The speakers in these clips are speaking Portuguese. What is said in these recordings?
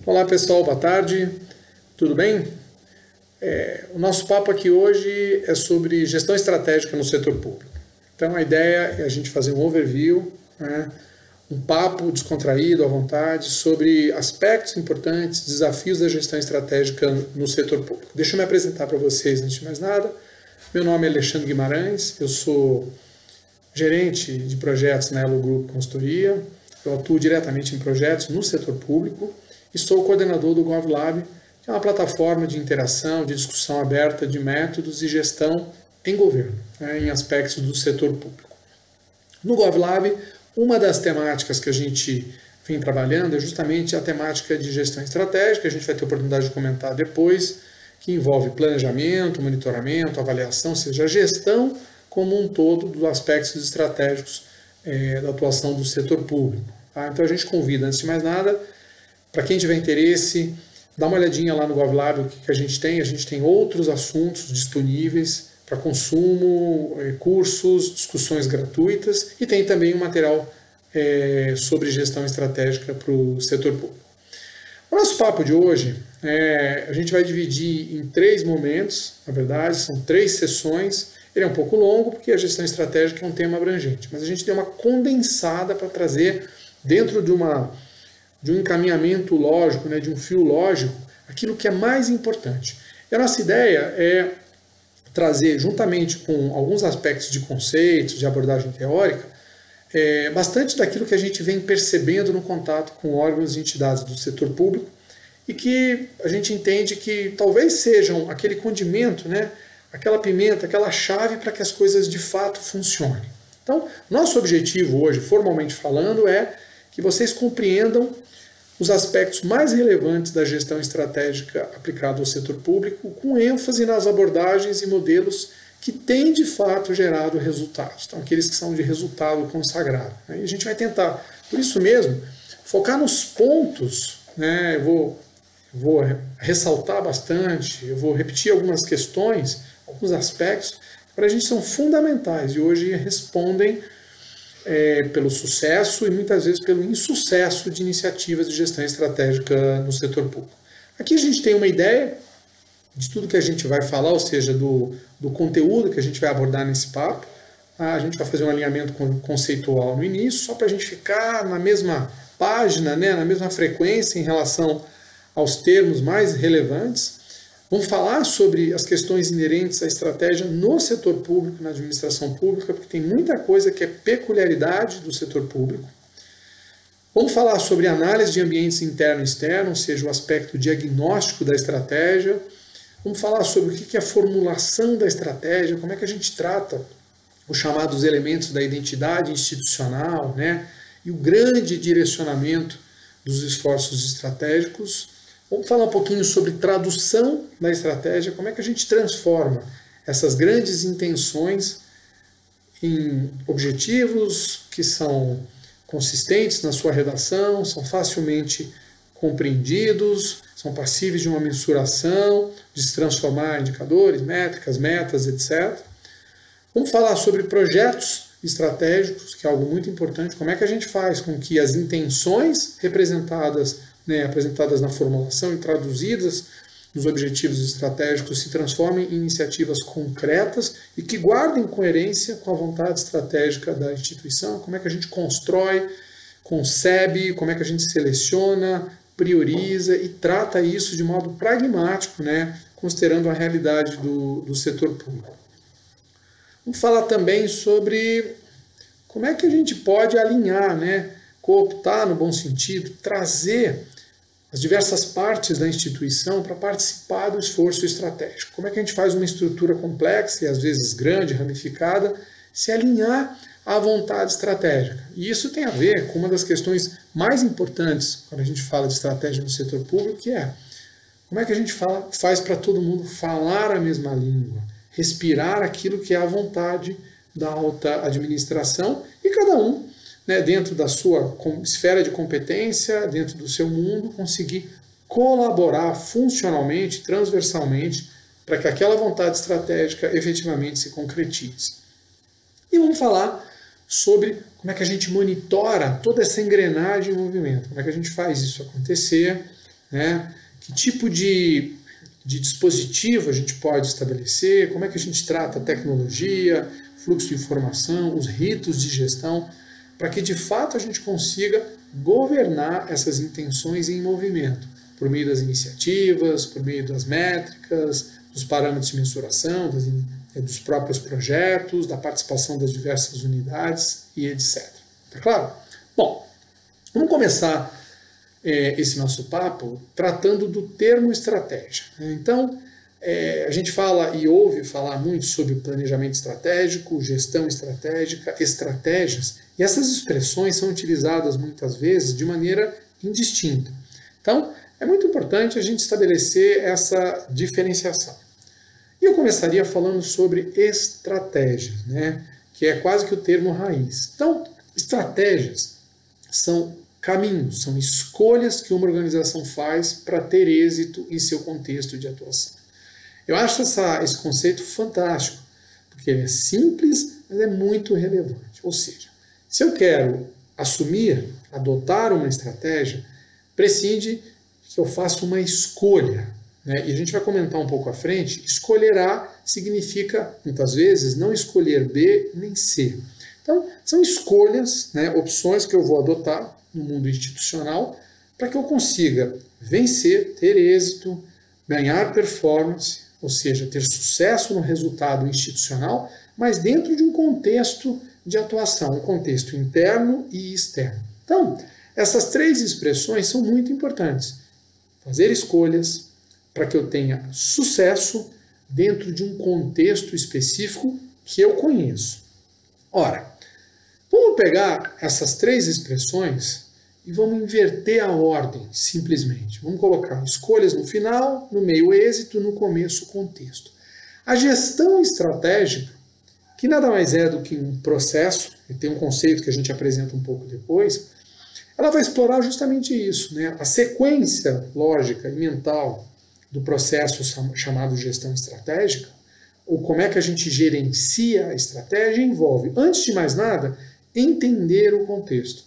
Olá pessoal, boa tarde, tudo bem? O nosso papo aqui hoje é sobre gestão estratégica no setor público. Então a ideia é a gente fazer um overview, né, um papo descontraído, à vontade, sobre aspectos importantes, desafios da gestão estratégica no setor público. Deixa eu me apresentar para vocês antes de mais nada. Meu nome é Alexandre Guimarães, eu sou gerente de projetos na Elo Group Consultoria, eu atuo diretamente em projetos no setor público e sou o coordenador do GovLab, que é uma plataforma de interação, de discussão aberta de métodos e gestão em governo, né, em aspectos do setor público. No GovLab, uma das temáticas que a gente vem trabalhando é justamente a temática de gestão estratégica, a gente vai ter a oportunidade de comentar depois, que envolve planejamento, monitoramento, avaliação, ou seja, a gestão como um todo dos aspectos estratégicos da atuação do setor público. Tá? Então a gente convida, antes de mais nada, para quem tiver interesse, dá uma olhadinha lá no GovLab, o que a gente tem outros assuntos disponíveis para consumo, cursos, discussões gratuitas e tem também um material sobre gestão estratégica para o setor público. O nosso papo de hoje, a gente vai dividir em 3 momentos, na verdade, são 3 sessões. Ele é um pouco longo porque a gestão estratégica é um tema abrangente, mas a gente deu uma condensada para trazer dentro de um encaminhamento lógico, né, de um fio lógico, aquilo que é mais importante. E a nossa ideia é trazer, juntamente com alguns aspectos de conceitos, de abordagem teórica, bastante daquilo que a gente vem percebendo no contato com órgãos e entidades do setor público e que a gente entende que talvez sejam aquele condimento, né, aquela pimenta, aquela chave para que as coisas de fato funcionem. Então, nosso objetivo hoje, formalmente falando, é que vocês compreendam os aspectos mais relevantes da gestão estratégica aplicada ao setor público, com ênfase nas abordagens e modelos que têm de fato gerado resultados, então aqueles que são de resultado consagrado. E a gente vai tentar, por isso mesmo, focar nos pontos, né? Eu vou ressaltar bastante, eu vou repetir algumas questões, alguns aspectos que para a gente são fundamentais e hoje respondem pelo sucesso e muitas vezes pelo insucesso de iniciativas de gestão estratégica no setor público. Aqui a gente tem uma ideia de tudo que a gente vai falar, ou seja, do conteúdo que a gente vai abordar nesse papo. A gente vai fazer um alinhamento conceitual no início, só para a gente ficar na mesma página, né, na mesma frequência em relação aos termos mais relevantes. Vamos falar sobre as questões inerentes à estratégia no setor público, na administração pública, porque tem muita coisa que é peculiaridade do setor público. Vamos falar sobre análise de ambientes interno e externo, ou seja, o aspecto diagnóstico da estratégia. Vamos falar sobre o que é a formulação da estratégia, como é que a gente trata os chamados elementos da identidade institucional, né, e o grande direcionamento dos esforços estratégicos. Vamos falar um pouquinho sobre tradução da estratégia, como é que a gente transforma essas grandes intenções em objetivos que são consistentes na sua redação, são facilmente compreendidos, são passíveis de uma mensuração, de se transformar em indicadores, métricas, metas, etc. Vamos falar sobre projetos estratégicos, que é algo muito importante, como é que a gente faz com que as intenções apresentadas na formulação e traduzidas nos objetivos estratégicos se transformem em iniciativas concretas e que guardem coerência com a vontade estratégica da instituição, como é que a gente constrói, concebe, como é que a gente seleciona, prioriza e trata isso de modo pragmático, né, considerando a realidade do setor público. Vamos falar também sobre como é que a gente pode alinhar, né, cooptar no bom sentido, trazer as diversas partes da instituição para participar do esforço estratégico. Como é que a gente faz uma estrutura complexa e às vezes grande, ramificada, se alinhar à vontade estratégica? E isso tem a ver com uma das questões mais importantes quando a gente fala de estratégia no setor público, que é como é que a gente faz para todo mundo falar a mesma língua, respirar aquilo que é a vontade da alta administração e cada um, né, dentro da sua esfera de competência, dentro do seu mundo, conseguir colaborar funcionalmente, transversalmente, para que aquela vontade estratégica efetivamente se concretize. E vamos falar sobre como é que a gente monitora toda essa engrenagem em movimento, como é que a gente faz isso acontecer, né? Que tipo de dispositivo a gente pode estabelecer, como é que a gente trata a tecnologia, fluxo de informação, os ritos de gestão, para que de fato a gente consiga governar essas intenções em movimento, por meio das iniciativas, por meio das métricas, dos parâmetros de mensuração, dos próprios projetos, da participação das diversas unidades e etc. Tá claro? Bom, vamos começar esse nosso papo tratando do termo estratégia. Então, a gente fala e ouve falar muito sobre planejamento estratégico, gestão estratégica, estratégias, e essas expressões são utilizadas muitas vezes de maneira indistinta. Então, é muito importante a gente estabelecer essa diferenciação. E eu começaria falando sobre estratégias, né? Que é quase que o termo raiz. Então, estratégias são caminhos, são escolhas que uma organização faz para ter êxito em seu contexto de atuação. Eu acho esse conceito fantástico, porque ele é simples, mas é muito relevante. Ou seja, se eu quero adotar uma estratégia, prescinde que eu faça uma escolha. Né? E a gente vai comentar um pouco à frente, escolher A significa, muitas vezes, não escolher B nem C. Então, são escolhas, né, opções que eu vou adotar no mundo institucional para que eu consiga vencer, ter êxito, ganhar performance, ou seja, ter sucesso no resultado institucional, mas dentro de um contexto de atuação, um contexto interno e externo. Então, essas três expressões são muito importantes. Fazer escolhas para que eu tenha sucesso dentro de um contexto específico que eu conheço. Ora, vamos pegar essas três expressões e vamos inverter a ordem, simplesmente. Vamos colocar escolhas no final, no meio êxito, no começo contexto. A gestão estratégica, que nada mais é do que um processo, e tem um conceito que a gente apresenta um pouco depois, ela vai explorar justamente isso, né? A sequência lógica e mental do processo chamado gestão estratégica, ou como é que a gente gerencia a estratégia, envolve, antes de mais nada, entender o contexto.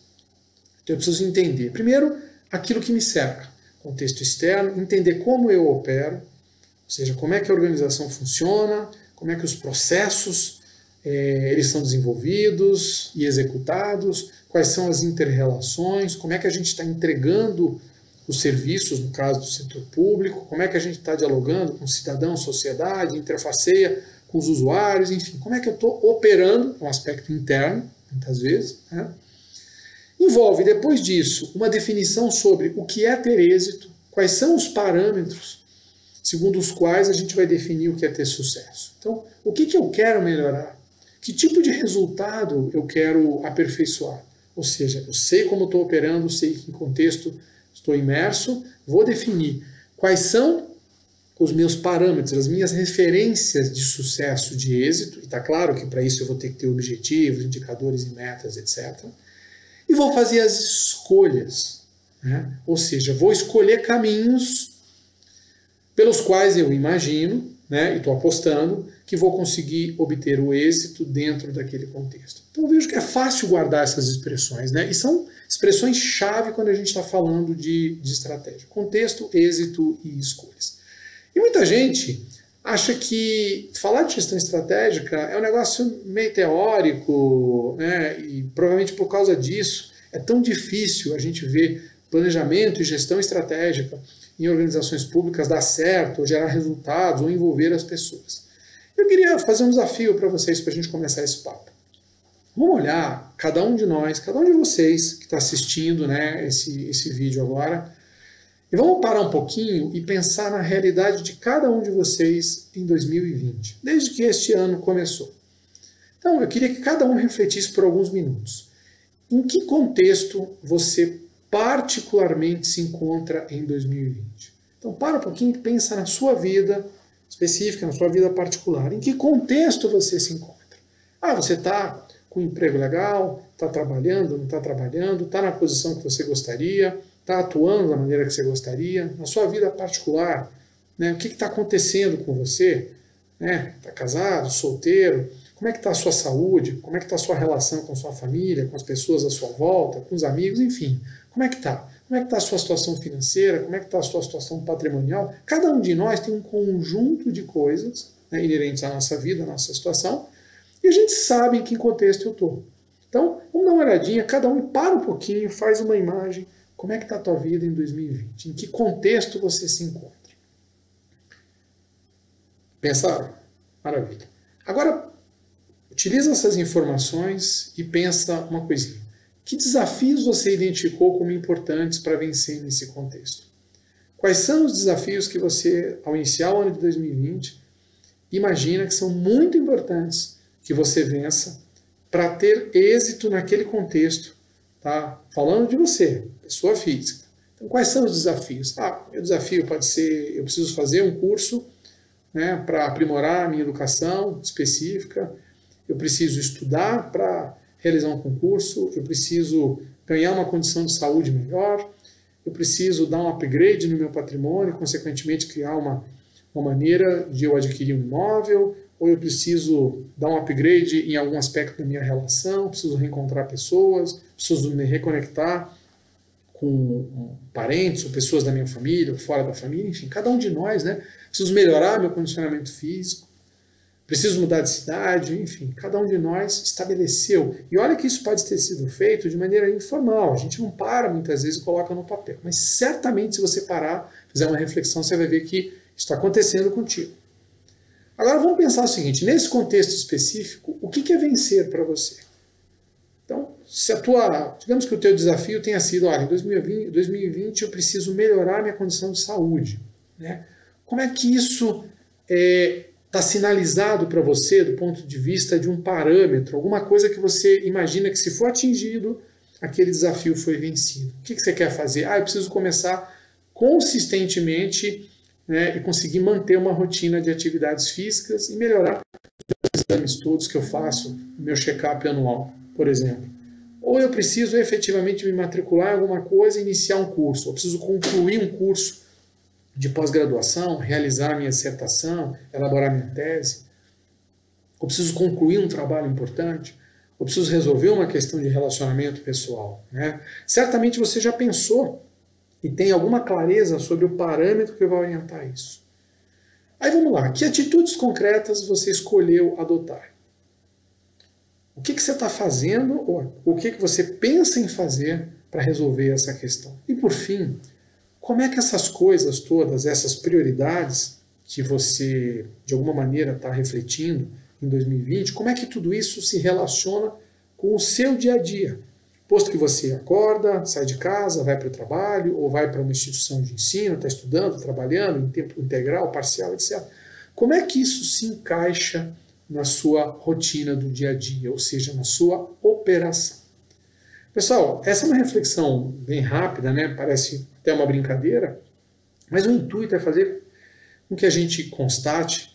Então eu preciso entender, primeiro, aquilo que me cerca, contexto externo, entender como eu opero, ou seja, como é que a organização funciona, como é que os processos eles são desenvolvidos e executados, quais são as inter-relações, como é que a gente está entregando os serviços, no caso do setor público, como é que a gente está dialogando com cidadão, sociedade, interfaceia com os usuários, enfim, como é que eu estou operando, um aspecto interno, muitas vezes, né? Envolve, depois disso, uma definição sobre o que é ter êxito, quais são os parâmetros segundo os quais a gente vai definir o que é ter sucesso. Então, o que eu quero melhorar? Que tipo de resultado eu quero aperfeiçoar? Ou seja, eu sei como estou operando, sei em que contexto estou imerso, vou definir quais são os meus parâmetros, as minhas referências de sucesso, de êxito, e está claro que para isso eu vou ter que ter objetivos, indicadores e metas, etc. E vou fazer as escolhas, né? Ou seja, vou escolher caminhos pelos quais eu imagino, né, e estou apostando, que vou conseguir obter o êxito dentro daquele contexto. Então eu vejo que é fácil guardar essas expressões, né? E são expressões-chave quando a gente está falando de estratégia. Contexto, êxito e escolhas. E muita gente acha que falar de gestão estratégica é um negócio meio teórico, né? E provavelmente por causa disso é tão difícil a gente ver planejamento e gestão estratégica em organizações públicas dar certo, ou gerar resultados, ou envolver as pessoas. Eu queria fazer um desafio para vocês, para a gente começar esse papo. Vamos olhar, cada um de nós, cada um de vocês que está assistindo, né, esse vídeo agora, e vamos parar um pouquinho e pensar na realidade de cada um de vocês em 2020, desde que este ano começou. Então, eu queria que cada um refletisse por alguns minutos. Em que contexto você particularmente se encontra em 2020? Então, para um pouquinho e pensa na sua vida específica, na sua vida particular. Em que contexto você se encontra? Ah, você está com um emprego legal, está trabalhando, não está trabalhando, está na posição que você gostaria, está atuando da maneira que você gostaria, na sua vida particular, né? O que está acontecendo com você? Está casado, solteiro? Como é que está a sua saúde? Como é que está a sua relação com a sua família, com as pessoas à sua volta, com os amigos, enfim. Como é que está? Como é que está a sua situação financeira? Como é que está a sua situação patrimonial? Cada um de nós tem um conjunto de coisas, né, inerentes à nossa vida, à nossa situação, e a gente sabe em que contexto eu estou. Então, vamos dar uma olhadinha, cada um para um pouquinho, faz uma imagem. Como é que está a tua vida em 2020? Em que contexto você se encontra? Pensaram? Maravilha. Agora, utiliza essas informações e pensa uma coisinha. Que desafios você identificou como importantes para vencer nesse contexto? Quais são os desafios que você, ao iniciar o ano de 2020, imagina que são muito importantes que você vença para ter êxito naquele contexto, tá? Falando de você, pessoa física. Então, quais são os desafios? Meu desafio pode ser, eu preciso fazer um curso, né, para aprimorar a minha educação específica, eu preciso estudar para realizar um concurso, eu preciso ganhar uma condição de saúde melhor, eu preciso dar um upgrade no meu patrimônio, consequentemente criar uma maneira de eu adquirir um imóvel, ou eu preciso dar um upgrade em algum aspecto da minha relação, preciso reencontrar pessoas, preciso me reconectar com parentes ou pessoas da minha família, ou fora da família, enfim, cada um de nós, né? Preciso melhorar meu condicionamento físico, preciso mudar de cidade, enfim, cada um de nós estabeleceu. E olha que isso pode ter sido feito de maneira informal, a gente não para muitas vezes e coloca no papel, mas certamente se você parar, fizer uma reflexão, você vai ver que isso está acontecendo contigo. Agora vamos pensar o seguinte, nesse contexto específico, o que é vencer para você? Então, se digamos que o teu desafio tenha sido, olha, em 2020 eu preciso melhorar minha condição de saúde, né? Como é que isso está sinalizado para você do ponto de vista de um parâmetro, alguma coisa que você imagina que se for atingido, aquele desafio foi vencido? O que você quer fazer? Eu preciso começar consistentemente, né, e conseguir manter uma rotina de atividades físicas e melhorar os exames todos que eu faço no meu check-up anual, por exemplo. Ou eu preciso efetivamente me matricular em alguma coisa e iniciar um curso, ou preciso concluir um curso de pós-graduação, realizar minha dissertação, elaborar minha tese, ou preciso concluir um trabalho importante, ou preciso resolver uma questão de relacionamento pessoal, né? Certamente você já pensou e tem alguma clareza sobre o parâmetro que vai orientar isso. Aí vamos lá, que atitudes concretas você escolheu adotar? O que você está fazendo, ou o que você pensa em fazer para resolver essa questão? E por fim, como é que essas coisas todas, essas prioridades que você, de alguma maneira, está refletindo em 2020, como é que tudo isso se relaciona com o seu dia a dia? Posto que você acorda, sai de casa, vai para o trabalho, ou vai para uma instituição de ensino, está estudando, trabalhando em tempo integral, parcial, etc. Como é que isso se encaixa na sua rotina do dia a dia, ou seja, na sua operação? Pessoal, essa é uma reflexão bem rápida, né? Parece até uma brincadeira, mas o intuito é fazer com que a gente constate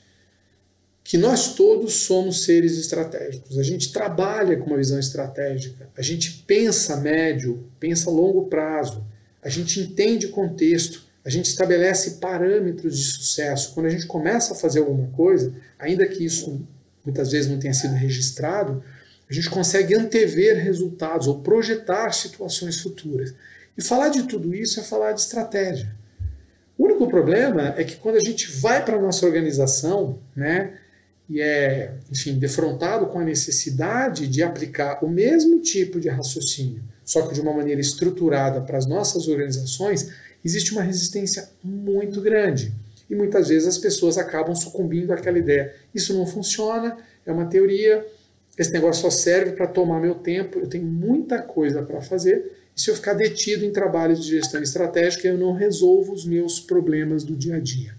que nós todos somos seres estratégicos. A gente trabalha com uma visão estratégica, a gente pensa médio, pensa longo prazo, a gente entende contexto, a gente estabelece parâmetros de sucesso. Quando a gente começa a fazer alguma coisa, ainda que isso muitas vezes não tenha sido registrado, a gente consegue antever resultados ou projetar situações futuras. E falar de tudo isso é falar de estratégia. O único problema é que quando a gente vai para a nossa organização, né, e enfim, defrontado com a necessidade de aplicar o mesmo tipo de raciocínio, só que de uma maneira estruturada para as nossas organizações, existe uma resistência muito grande. E muitas vezes as pessoas acabam sucumbindo àquela ideia. Isso não funciona, é uma teoria, esse negócio só serve para tomar meu tempo, eu tenho muita coisa para fazer, e se eu ficar detido em trabalhos de gestão estratégica, eu não resolvo os meus problemas do dia a dia.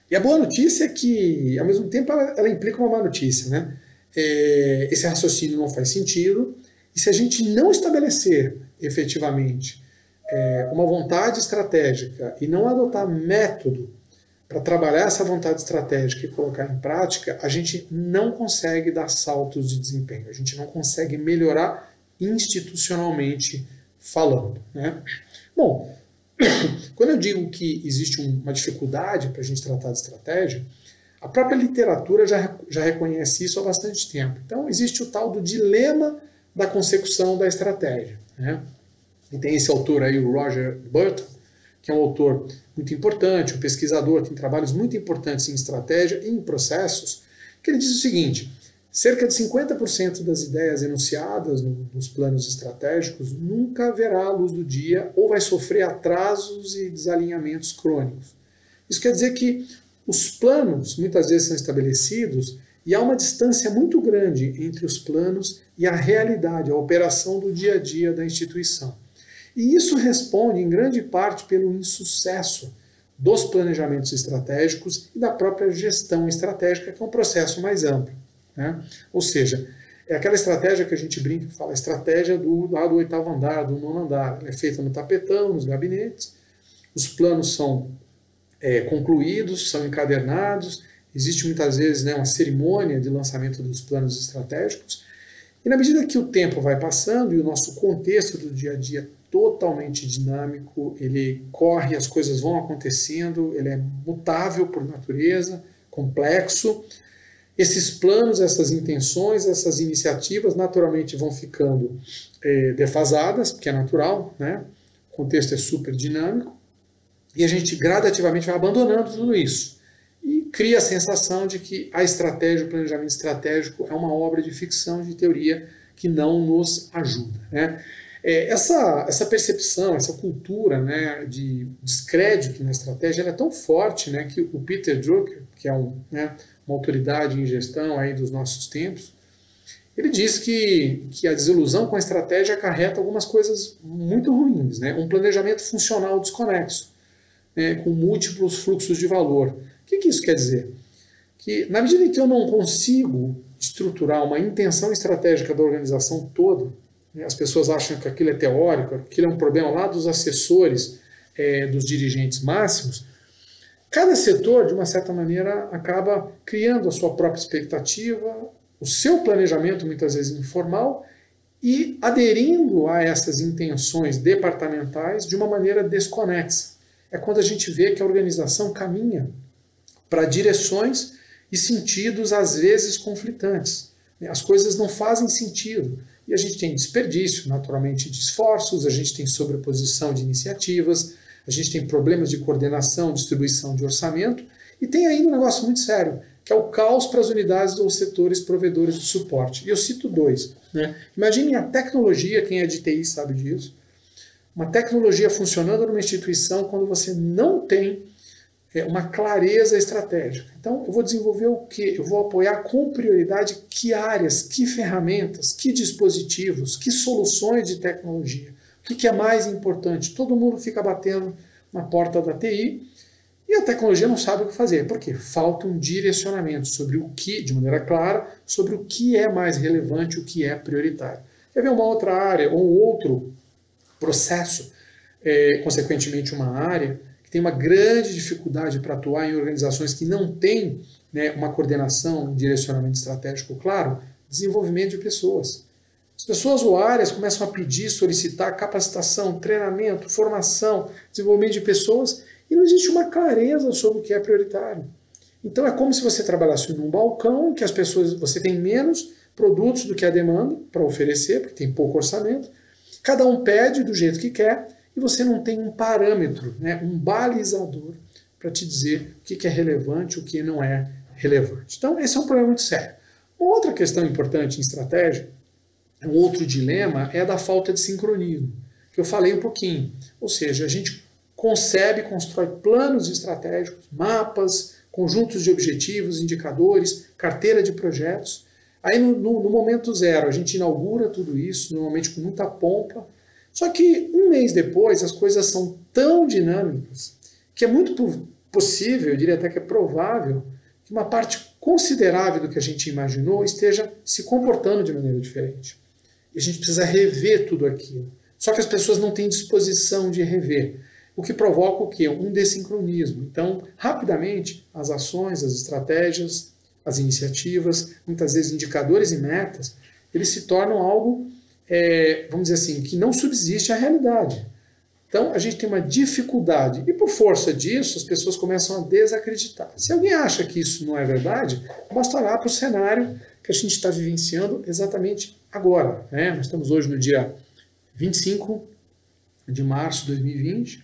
E a boa notícia é que, ao mesmo tempo, ela implica uma má notícia, né? Esse raciocínio não faz sentido, e se a gente não estabelecer efetivamente uma vontade estratégica e não adotar método para trabalhar essa vontade estratégica e colocar em prática, a gente não consegue dar saltos de desempenho, a gente não consegue melhorar institucionalmente falando, né? Bom, quando eu digo que existe uma dificuldade para a gente tratar de estratégia, a própria literatura já reconhece isso há bastante tempo. Então, existe o tal do dilema da consecução da estratégia, né? E tem esse autor aí, o Roger Burton, que é um autor muito importante, um pesquisador, tem trabalhos muito importantes em estratégia e em processos, que ele diz o seguinte: cerca de 50% das ideias enunciadas nos planos estratégicos nunca verá a luz do dia ou vai sofrer atrasos e desalinhamentos crônicos. Isso quer dizer que os planos muitas vezes são estabelecidos e há uma distância muito grande entre os planos e a realidade, a operação do dia a dia da instituição. E isso responde em grande parte pelo insucesso dos planejamentos estratégicos e da própria gestão estratégica, que é um processo mais amplo, né? Ou seja, é aquela estratégia que a gente brinca e fala, a estratégia lá do 8º andar, do 9º andar. Ela é feita no tapetão, nos gabinetes, os planos são concluídos, são encadernados, existe muitas vezes, né, uma cerimônia de lançamento dos planos estratégicos, e na medida que o tempo vai passando e o nosso contexto do dia a dia é totalmente dinâmico, ele corre, as coisas vão acontecendo, ele é mutável por natureza, complexo, esses planos, essas intenções, essas iniciativas naturalmente vão ficando defasadas, porque é natural, né? O contexto é super dinâmico, e a gente gradativamente vai abandonando tudo isso. E cria a sensação de que a estratégia, o planejamento estratégico é uma obra de ficção, de teoria, que não nos ajuda, né? Essa percepção, essa cultura, né, de descrédito na estratégia, ela é tão forte, né, que o Peter Drucker, que é uma autoridade em gestão aí dos nossos tempos, ele diz que a desilusão com a estratégia acarreta algumas coisas muito ruins, né? Um planejamento funcional desconexo, né, com múltiplos fluxos de valor. O que isso quer dizer? Que na medida em que eu não consigo estruturar uma intenção estratégica da organização toda, né, as pessoas acham que aquilo é teórico, aquilo é um problema lá dos assessores, dos dirigentes máximos, cada setor, de uma certa maneira, acaba criando a sua própria expectativa, o seu planejamento, muitas vezes informal, e aderindo a essas intenções departamentais de uma maneira desconexa. É quando a gente vê que a organização caminha para direções e sentidos, às vezes, conflitantes. As coisas não fazem sentido. E a gente tem desperdício, naturalmente, de esforços, a gente tem sobreposição de iniciativas, a gente tem problemas de coordenação, distribuição de orçamento, e tem ainda um negócio muito sério, que é o caos para as unidades ou setores provedores de suporte. E eu cito dois, né? Imaginem a tecnologia, quem é de TI sabe disso, uma tecnologia funcionando numa instituição quando você não tem uma clareza estratégica. Então, eu vou desenvolver o quê? Eu vou apoiar com prioridade que áreas, que ferramentas, que dispositivos, que soluções de tecnologia. O que é mais importante? Todo mundo fica batendo na porta da TI e a tecnologia não sabe o que fazer. Por quê? Falta um direcionamento sobre o que, de maneira clara, sobre o que é mais relevante, o que é prioritário. Quer ver uma outra área ou outro processo, consequentemente uma área, que tem uma grande dificuldade para atuar em organizações que não têm, né, uma coordenação, um direcionamento estratégico claro? Desenvolvimento de pessoas. As pessoas ou áreas começam a pedir, solicitar capacitação, treinamento, formação, desenvolvimento de pessoas, e não existe uma clareza sobre o que é prioritário. Então é como se você trabalhasse num balcão em que as pessoas, você tem menos produtos do que a demanda para oferecer, porque tem pouco orçamento, cada um pede do jeito que quer, e você não tem um parâmetro, né, um balizador para te dizer o que é relevante, o que não é relevante. Então esse é um problema muito sério. Uma outra questão importante em estratégia, um outro dilema, é a da falta de sincronismo, que eu falei um pouquinho. Ou seja, a gente concebe, constrói planos estratégicos, mapas, conjuntos de objetivos, indicadores, carteira de projetos. Aí no momento zero a gente inaugura tudo isso, normalmente com muita pompa, só que um mês depois as coisas são tão dinâmicas que é muito possível, eu diria até que é provável, que uma parte considerável do que a gente imaginou esteja se comportando de maneira diferente. E a gente precisa rever tudo aquilo. Só que as pessoas não têm disposição de rever, o que provoca o quê? Um dessincronismo. Então, rapidamente, as ações, as estratégias, as iniciativas, muitas vezes indicadores e metas, eles se tornam algo, vamos dizer assim, que não subsiste à realidade. Então, a gente tem uma dificuldade, e por força disso, as pessoas começam a desacreditar. Se alguém acha que isso não é verdade, basta olhar para o cenário que a gente está vivenciando exatamente agora, né? Nós estamos hoje no dia 25 de março de 2020,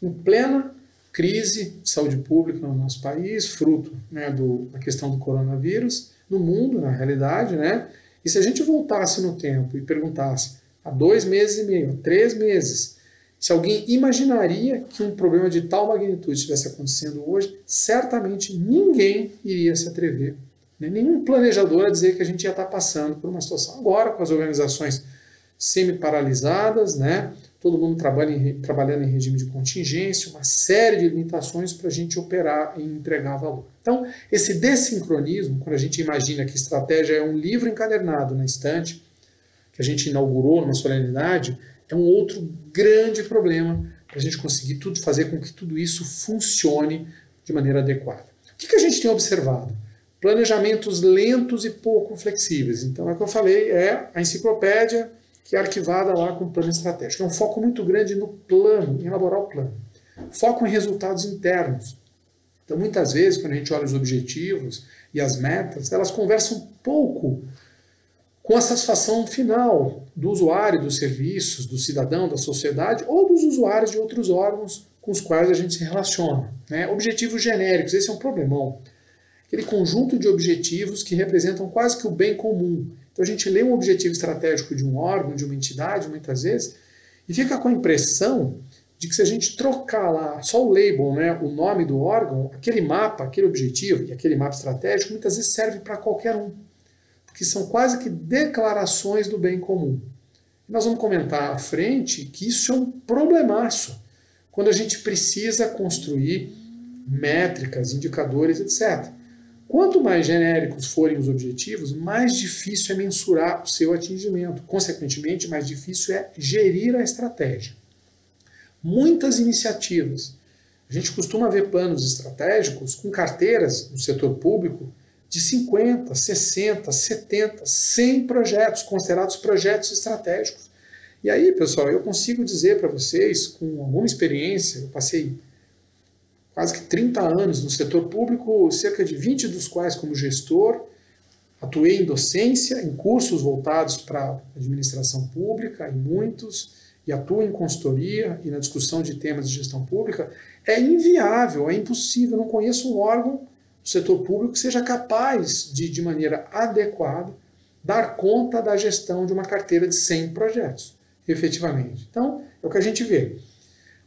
em plena crise de saúde pública no nosso país, fruto, né, da questão do coronavírus, no mundo, na realidade, né? E se a gente voltasse no tempo e perguntasse há 2 meses e meio, 3 meses, se alguém imaginaria que um problema de tal magnitude estivesse acontecendo hoje, certamente ninguém iria se atrever, né? Nenhum planejador a dizer que a gente ia estar passando por uma situação agora, com as organizações semi-paralisadas, né? Todo mundo trabalhando em regime de contingência, uma série de limitações para a gente operar e entregar valor. Então, esse dessincronismo, quando a gente imagina que estratégia é um livro encadernado na estante, que a gente inaugurou numa solenidade, é um outro grande problema para a gente conseguir fazer com que tudo isso funcione de maneira adequada. O que a gente tem observado? Planejamentos lentos e pouco flexíveis. Então, é o que eu falei, é a enciclopédia que é arquivada lá com o plano estratégico. É um foco muito grande no plano, em elaborar o plano. Foco em resultados internos. Então, muitas vezes, quando a gente olha os objetivos e as metas, elas conversam pouco com a satisfação final do usuário dos serviços, do cidadão, da sociedade ou dos usuários de outros órgãos com os quais a gente se relaciona, né? Objetivos genéricos, esse é um problemão. Aquele conjunto de objetivos que representam quase que o bem comum. Então a gente lê um objetivo estratégico de um órgão, de uma entidade, muitas vezes, e fica com a impressão de que se a gente trocar lá só o label, né, o nome do órgão, aquele mapa, aquele objetivo e aquele mapa estratégico, muitas vezes serve para qualquer um. Porque são quase que declarações do bem comum. E nós vamos comentar à frente que isso é um problemaço, quando a gente precisa construir métricas, indicadores, etc. Quanto mais genéricos forem os objetivos, mais difícil é mensurar o seu atingimento. Consequentemente, mais difícil é gerir a estratégia. Muitas iniciativas. A gente costuma ver planos estratégicos com carteiras no setor público de 50, 60, 70, 100 projetos, considerados projetos estratégicos. E aí, pessoal, eu consigo dizer para vocês, com alguma experiência, eu passei quase que 30 anos no setor público, cerca de 20 dos quais como gestor, atuei em docência, em cursos voltados para a administração pública, em muitos, e atuo em consultoria e na discussão de temas de gestão pública. É inviável, é impossível, eu não conheço um órgão do setor público que seja capaz de maneira adequada, dar conta da gestão de uma carteira de 100 projetos, efetivamente. Então, é o que a gente vê.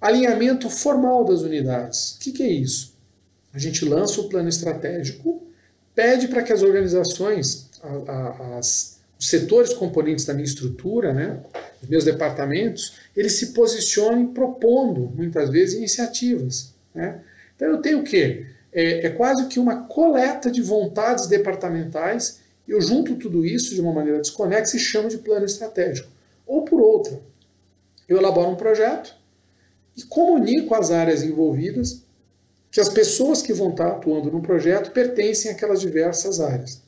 Alinhamento formal das unidades. O que é isso? A gente lança o plano estratégico, pede para que as organizações, os setores componentes da minha estrutura, né, os meus departamentos, eles se posicionem propondo, muitas vezes, iniciativas. Né? Então eu tenho o quê? É quase que uma coleta de vontades departamentais, eu junto tudo isso de uma maneira desconexa e chamo de plano estratégico. Ou por outra, eu elaboro um projeto, e comunico às áreas envolvidas que as pessoas que vão estar atuando no projeto pertencem àquelas diversas áreas.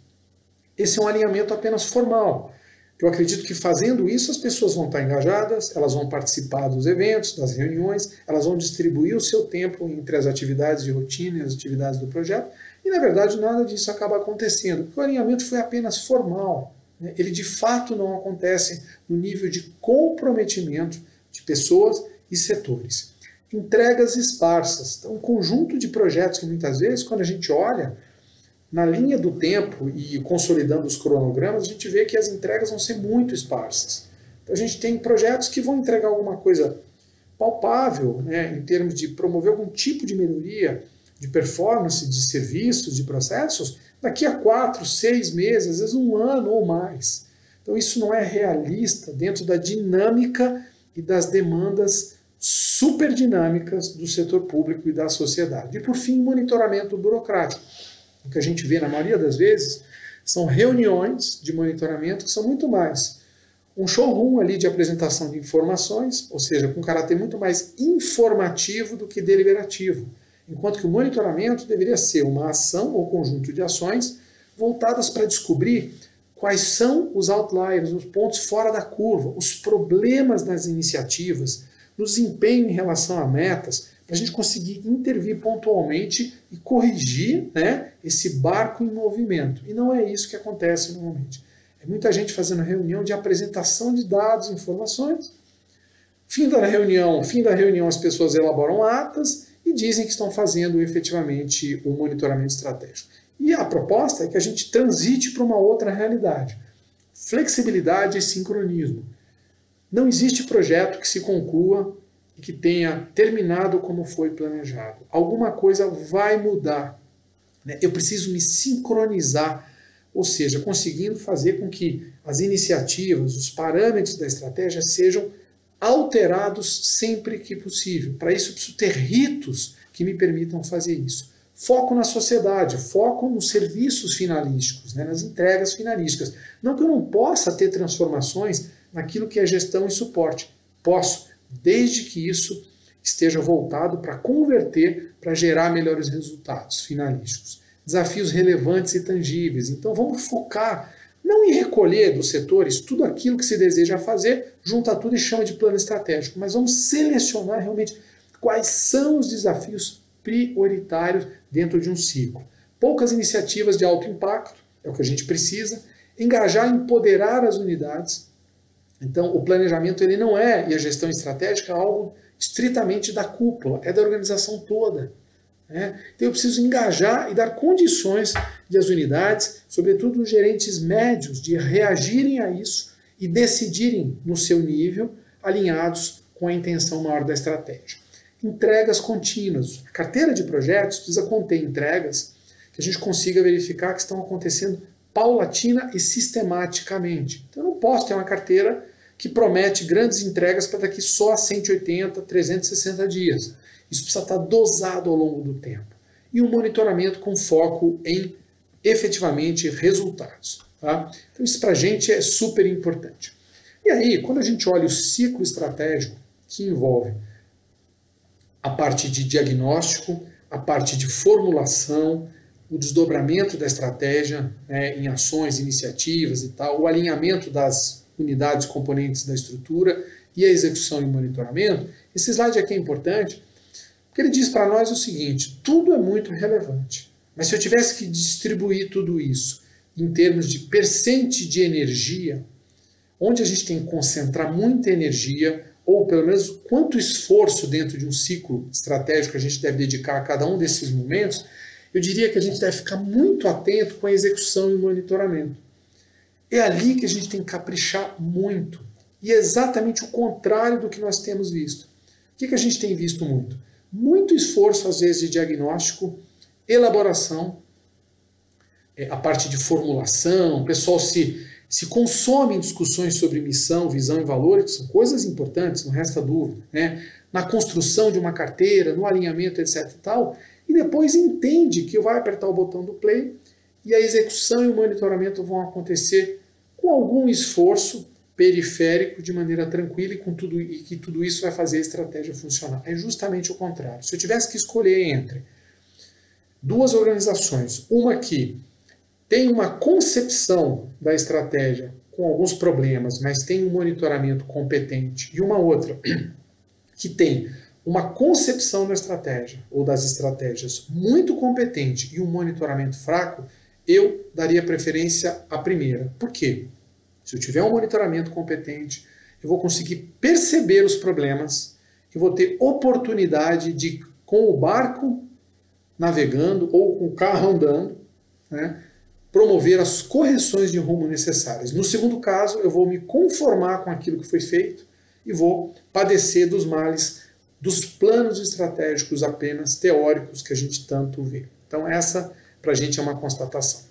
Esse é um alinhamento apenas formal. Eu acredito que fazendo isso as pessoas vão estar engajadas, elas vão participar dos eventos, das reuniões, elas vão distribuir o seu tempo entre as atividades de rotina e as atividades do projeto, e na verdade nada disso acaba acontecendo, porque o alinhamento foi apenas formal. Né? Ele de fato não acontece no nível de comprometimento de pessoas e setores. Entregas esparsas. Então, um conjunto de projetos que muitas vezes, quando a gente olha na linha do tempo e consolidando os cronogramas, a gente vê que as entregas vão ser muito esparsas. Então, a gente tem projetos que vão entregar alguma coisa palpável, né, em termos de promover algum tipo de melhoria de performance, de serviços, de processos, daqui a 4, 6 meses, às vezes 1 ano ou mais. Então, isso não é realista dentro da dinâmica e das demandas super dinâmicas do setor público e da sociedade. E por fim, monitoramento burocrático. O que a gente vê na maioria das vezes são reuniões de monitoramento que são muito mais um showroom ali de apresentação de informações, ou seja, com caráter muito mais informativo do que deliberativo. Enquanto que o monitoramento deveria ser uma ação ou conjunto de ações voltadas para descobrir quais são os outliers, os pontos fora da curva, os problemas das iniciativas, no desempenho em relação a metas, para a gente conseguir intervir pontualmente e corrigir, né, esse barco em movimento. E não é isso que acontece normalmente. É muita gente fazendo reunião de apresentação de dados, informações, Fim da reunião as pessoas elaboram atas e dizem que estão fazendo efetivamente o monitoramento estratégico. E a proposta é que a gente transite para uma outra realidade. Flexibilidade e sincronismo. Não existe projeto que se conclua e que tenha terminado como foi planejado. Alguma coisa vai mudar. Eu preciso me sincronizar, ou seja, conseguindo fazer com que as iniciativas, os parâmetros da estratégia sejam alterados sempre que possível. Para isso, eu preciso ter ritos que me permitam fazer isso. Foco na sociedade, foco nos serviços finalísticos, nas entregas finalísticas. Não que eu não possa ter transformações naquilo que é gestão e suporte. Posso, desde que isso esteja voltado para converter, para gerar melhores resultados finalísticos. Desafios relevantes e tangíveis. Então vamos focar, não em recolher dos setores tudo aquilo que se deseja fazer, junta tudo e chama de plano estratégico, mas vamos selecionar realmente quais são os desafios prioritários dentro de um ciclo. Poucas iniciativas de alto impacto, é o que a gente precisa. Engajar e empoderar as unidades. Então, o planejamento ele não é, e a gestão estratégica, algo estritamente da cúpula, é da organização toda. Então, eu preciso engajar e dar condições de as unidades, sobretudo os gerentes médios, de reagirem a isso e decidirem no seu nível, alinhados com a intenção maior da estratégia. Entregas contínuas. A carteira de projetos precisa conter entregas que a gente consiga verificar que estão acontecendo paulatina e sistematicamente. Então, eu não posso ter uma carteira que promete grandes entregas para daqui só a 180, 360 dias. Isso precisa estar dosado ao longo do tempo. E um monitoramento com foco em, efetivamente, resultados. Tá? Então, isso para a gente é super importante. E aí, quando a gente olha o ciclo estratégico, que envolve a parte de diagnóstico, a parte de formulação, o desdobramento da estratégia em ações, iniciativas e tal, o alinhamento das unidades componentes da estrutura e a execução e monitoramento, esse slide aqui é importante, porque ele diz para nós o seguinte: tudo é muito relevante, mas se eu tivesse que distribuir tudo isso em termos de percente de energia, onde a gente tem que concentrar muita energia, ou pelo menos quanto esforço dentro de um ciclo estratégico a gente deve dedicar a cada um desses momentos, eu diria que a gente deve ficar muito atento com a execução e o monitoramento. É ali que a gente tem que caprichar muito. E é exatamente o contrário do que nós temos visto. O que a gente tem visto muito? Muito esforço, às vezes, de diagnóstico, elaboração, a parte de formulação, o pessoal se consome em discussões sobre missão, visão e valores, que são coisas importantes, não resta dúvida, na construção de uma carteira, no alinhamento, etc. e tal, e depois entende que vai apertar o botão do play e a execução e o monitoramento vão acontecer com algum esforço periférico, de maneira tranquila e que tudo isso vai fazer a estratégia funcionar. É justamente o contrário. Se eu tivesse que escolher entre duas organizações, uma que tem uma concepção da estratégia com alguns problemas, mas tem um monitoramento competente, e uma outra que tem uma concepção da estratégia ou das estratégias muito competente e um monitoramento fraco, eu daria preferência à primeira. Por quê? Se eu tiver um monitoramento competente, eu vou conseguir perceber os problemas e vou ter oportunidade de, com o barco navegando ou com o carro andando, promover as correções de rumo necessárias. No segundo caso, eu vou me conformar com aquilo que foi feito e vou padecer dos males dos planos estratégicos apenas teóricos que a gente tanto vê. Então essa, para a gente, é uma constatação.